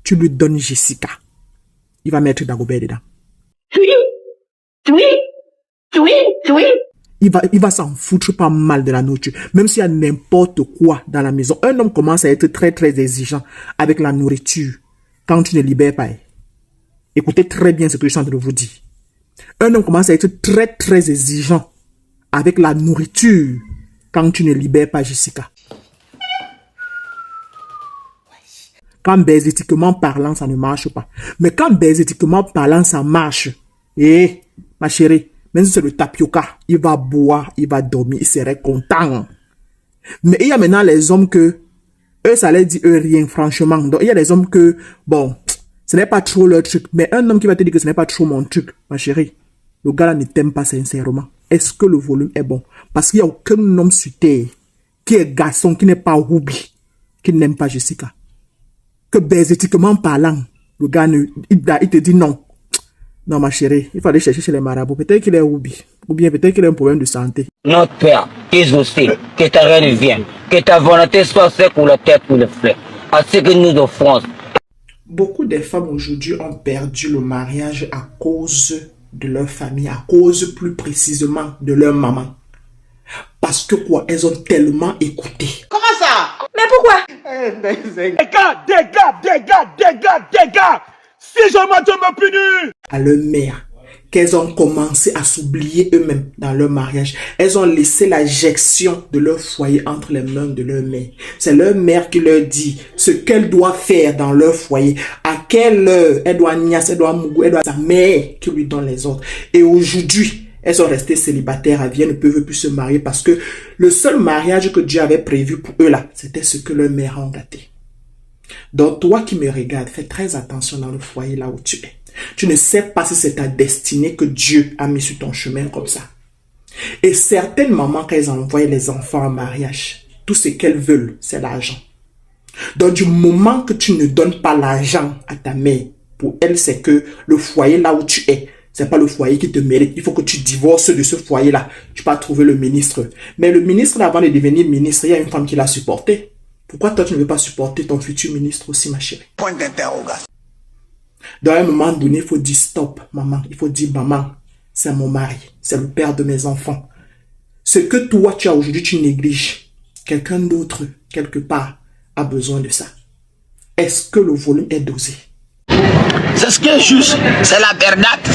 tu lui donnes Jessica. Il va mettre Dagobert dedans. Il va s'en foutre pas mal de la nourriture. Même s'il y a n'importe quoi dans la maison. Un homme commence à être très très exigeant avec la nourriture quand tu ne libères pas. Écoutez très bien ce que je suis en train de vous dire. Un homme commence à être très très exigeant avec la nourriture quand tu ne libères pas Jessica. Quand baisétiquement parlant, ça ne marche pas. Mais quand baisétiquement parlant, ça marche. Eh, ma chérie, même si c'est le tapioca, il va boire, il va dormir, il serait content. Mais il y a maintenant les hommes que, eux, ça leur dit eux rien, franchement. Donc, il y a des hommes que, bon, ce n'est pas trop leur truc. Mais un homme qui va te dire que ce n'est pas trop mon truc, ma chérie, le gars là ne t'aime pas sincèrement. Est-ce que le volume est bon? Parce qu'il n'y a aucun homme sur terre qui est garçon, qui n'est pas Ruby, qui n'aime pas Jessica. Que baisétiquement parlant, le gars, il te dit non. Non, ma chérie, il faut aller chercher chez les marabouts. Peut-être qu'il est Ruby. Ou bien peut-être qu'il a un problème de santé. Notre Père, qui aussi, que ta reine vienne, que ta volonté soit faite pour la terre pour le faire. À ce que nous offrons. Beaucoup de femmes aujourd'hui ont perdu le mariage à cause de leur famille, à cause plus précisément de leur maman. Parce que quoi, elles ont tellement écouté. Comment ça? Mais pourquoi? Dégage! Si je me punis! À leur mère, qu'elles ont commencé à s'oublier eux-mêmes dans leur mariage. Elles ont laissé la gestion de leur foyer entre les mains de leur mère. C'est leur mère qui leur dit ce qu'elle doit faire dans leur foyer. À quelle heure elle doit niasse, elle doit mougou, elle doit sa mère qui lui donne les ordres. Et aujourd'hui, elles sont restées célibataires, elles ne peuvent plus se marier parce que le seul mariage que Dieu avait prévu pour eux là, c'était ce que leur mère a gâté. Donc toi qui me regardes, fais très attention dans le foyer là où tu es. Tu ne sais pas si c'est ta destinée que Dieu a mis sur ton chemin comme ça. Et certaines mamans, quand elles envoient les enfants en mariage, tout ce qu'elles veulent, c'est l'argent. Donc du moment que tu ne donnes pas l'argent à ta mère, pour elle, c'est que le foyer là où tu es, c'est pas le foyer qui te mérite. Il faut que tu divorces de ce foyer-là. Tu peux trouver le ministre. Mais le ministre, avant de devenir ministre, il y a une femme qui l'a supporté. Pourquoi toi, tu ne veux pas supporter ton futur ministre aussi, ma chérie? Point d'interrogation. Dans un moment donné, il faut dire stop, maman. Il faut dire, maman, c'est mon mari. C'est le père de mes enfants. Ce que toi, tu as aujourd'hui, tu négliges. Quelqu'un d'autre, quelque part, a besoin de ça. Est-ce que le volume est dosé? C'est ce qui est juste. C'est la bernate.